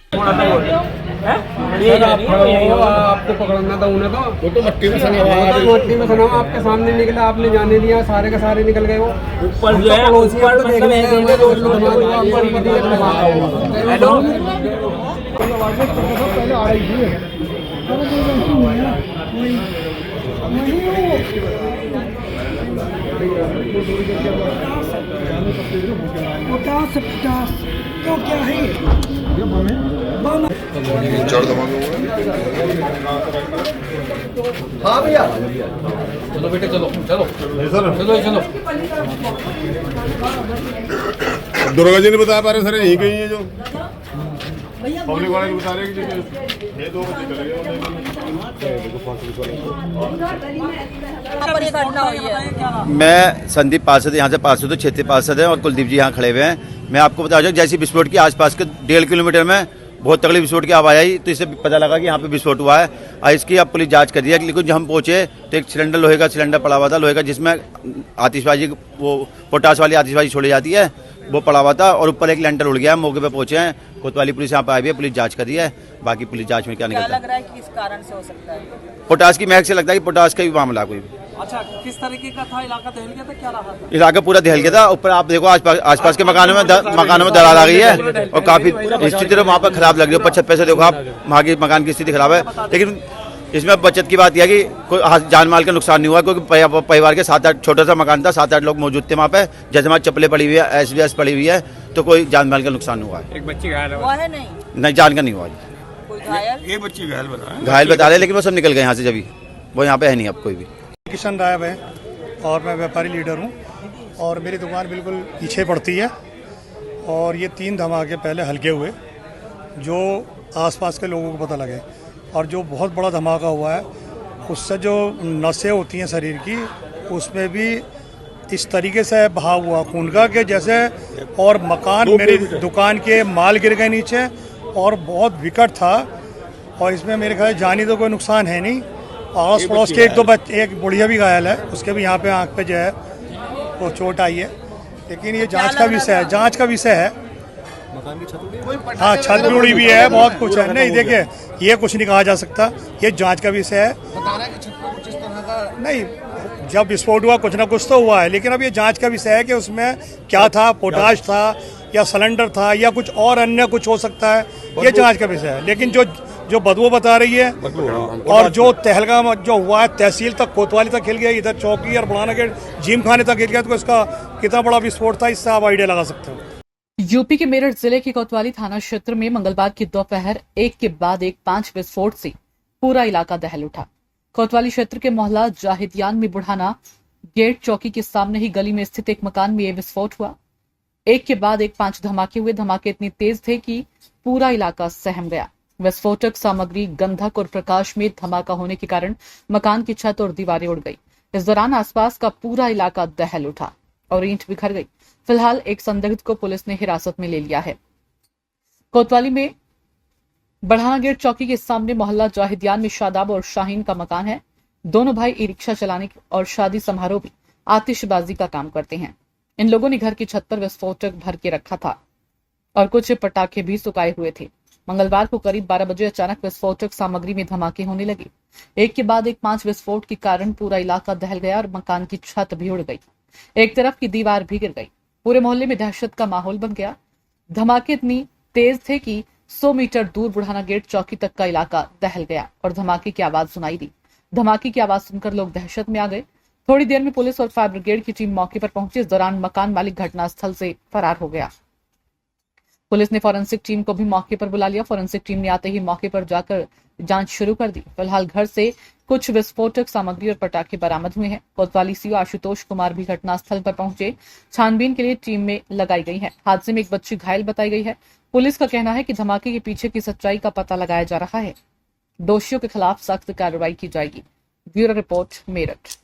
आपको पकड़ना था उन्हें, तो वो तो मट्टी में सना हुआ, मट्टी में सना हुआ आपके सामने निकला, आपने जाने दिया, सारे के सारे निकल गए। वो ऊपर जो है ऊपर पहले आ रही थी। तो क्या है हाँ भैया, चलो बेटे, चलो चलो चलो चलो। दुर्गा जी ने बताया पा रहे सर यही कहीं है जो पब्लिक वाले बता रहे कि ये दो बच्चे चले गए। मैं संदीप पार्षद, यहाँ से पार्षद, क्षेत्रीय पार्षद है, और कुलदीप जी यहाँ खड़े हुए हैं। मैं आपको बता दूं, जैसे विस्फोट के आसपास के 1.5 किलोमीटर में बहुत तगड़ी विस्फोट की आवाज आई, तो इससे पता लगा कि यहाँ पे विस्फोट हुआ है और इसकी अब पुलिस जांच कर रही है। लेकिन जब हम पहुंचे तो एक सिलेंडर, लोहे का सिलेंडर पड़ा हुआ था, लोहे का, जिसमें आतिशबाजी, वो पोटास वाली आतिशबाजी छोड़ी जाती है, वो पड़ा हुआ था, और ऊपर एक लेंटर उड़ गया है। मौके पे पहुंचे हैं, कोतवाली पुलिस यहाँ पे आई हुई है, पुलिस जांच कर रही है। बाकी पुलिस जांच में क्या निकलता है, लग रहा है कि किस कारण से हो सकता है? पोटास की महक से लगता है कि पोटास का भी मामला कोई। अच्छा, किस तरीके का था इलाका? दहल गया था, क्या रहा था? इलाका पूरा दहल गया था। ऊपर आप देखो आसपास के मकानों में दरार आ गई है, और काफी स्थिति वहाँ पर खराब लग रही है। ऊपर छत पे से देखो आप, वहाँ की मकान की स्थिति खराब है। लेकिन इसमें बचत की बात यह है कि कोई जान माल का नुकसान नहीं हुआ, क्योंकि परिवार के 7-8, छोटा सा मकान था, 7-8 लोग मौजूद थे वहाँ पे। जैसे चप्पलें पड़ी हुई है, एसबीएस पड़ी हुई है, तो कोई जान माल का नुकसान हुआ है। एक बच्ची घायल हुआ है? नहीं, जान का नहीं हुआ। कोई घायल? एक बच्ची घायल बता रहे, लेकिन वो सब निकल गए यहाँ से, जब वो यहाँ पे है नहीं अब कोई भी। किशन राय है और मैं व्यापारी लीडर हूँ, और मेरी दुकान बिल्कुल पीछे पड़ती है। और ये 3 धमाके पहले हल्के हुए, जो आसपास के लोगों को पता लगे, और जो बहुत बड़ा धमाका हुआ है उससे जो नसें होती हैं शरीर की, उसमें भी इस तरीके से बहाव हुआ खून का कि जैसे, और मकान, मेरी दुकान के माल गिर गए नीचे, और बहुत विकट था। और इसमें मेरे ख्याल जानी तो कोई नुकसान है नहीं। आस पड़ोस के एक बुढ़िया भी घायल है, उसके भी यहाँ पे आँख पे जो है वो चोट आई है। लेकिन ये जांच का विषय है, जांच का विषय है। हाँ, छत भी उड़ी भी है, बहुत कुछ है। नहीं देखिए, ये कुछ नहीं कहा जा सकता, ये जांच का विषय है। नहीं, जब विस्फोट हुआ कुछ ना कुछ तो हुआ है, लेकिन अब ये जांच का विषय है कि उसमें क्या था, पोटाश था या सिलेंडर था या कुछ और अन्य कुछ हो सकता है, ये जांच का विषय है। लेकिन जो बदबू बता रही है, और जो तहलका जो हुआ है, तहसील तक, कोतवाली तक हिल गया, इधर चौकी और बुढ़ाना के जिम खाने तक हिल गया, तो इसका कितना बड़ा विस्फोट था, इससे आप आइडिया लगा सकते हो। यूपी के मेरठ जिले के कोतवाली थाना क्षेत्र में मंगलवार की दोपहर एक के बाद एक 5 विस्फोट से पूरा इलाका दहल उठा। कोतवाली क्षेत्र के मोहल्ला जाहिदियान में बुढ़ाना गेट चौकी के सामने ही गली में स्थित एक मकान में यह विस्फोट हुआ। एक के बाद एक 5 धमाके हुए। धमाके इतने तेज थे कि पूरा इलाका सहम गया। विस्फोटक सामग्री, गंधक और प्रकाश में धमाका होने के कारण मकान की छत और दीवारें उड़ गई। इस दौरान आसपास का पूरा इलाका दहल उठा और ईंट बिखर गई। फिलहाल एक संदिग्ध को पुलिस ने हिरासत में ले लिया है। कोतवाली में बढ़ाना गेट चौकी के सामने मोहल्ला जाहिदियान में शादाब और शाहीन का मकान है। दोनों भाई ई रिक्शा चलाने और शादी समारोह में आतिशबाजी का काम करते हैं। इन लोगों ने घर की छत पर विस्फोटक भर के रखा था और कुछ पटाखे भी सुखाए हुए थे। मंगलवार को करीब 12 बजे अचानक विस्फोटक सामग्री में धमाके होने लगे। एक के बाद एक 5 विस्फोट के कारण पूरा इलाका दहल गया और मकान की छत भी उड़ गई। एक तरफ की दीवार भी गिर गई। पूरे मोहल्ले में दहशत का माहौल बन गया। धमाके इतनी तेज थे कि 100 मीटर दूर बुढ़ाना गेट चौकी तक का इलाका दहल गया और धमाके की आवाज सुनाई दी। धमाके की आवाज सुनकर लोग दहशत में आ गए। थोड़ी देर में पुलिस और फायर ब्रिगेड की टीम मौके पर पहुंची। इस दौरान मकान मालिक घटनास्थल से फरार हो गया। पुलिस ने फॉरेंसिक टीम को भी मौके पर बुला लिया। फॉरेंसिक टीम ने आते ही मौके पर जाकर जांच शुरू कर दी। फिलहाल घर से कुछ विस्फोटक सामग्री और पटाखे बरामद हुए हैं। कोतवाली सीओ आशुतोष कुमार भी घटनास्थल पर पहुंचे। छानबीन के लिए टीम में लगाई गई है। हादसे में एक बच्ची घायल बताई गई है। पुलिस का कहना है कि धमाके के पीछे की सच्चाई का पता लगाया जा रहा है। दोषियों के खिलाफ सख्त कार्रवाई की जाएगी। Bureau report, Meerut.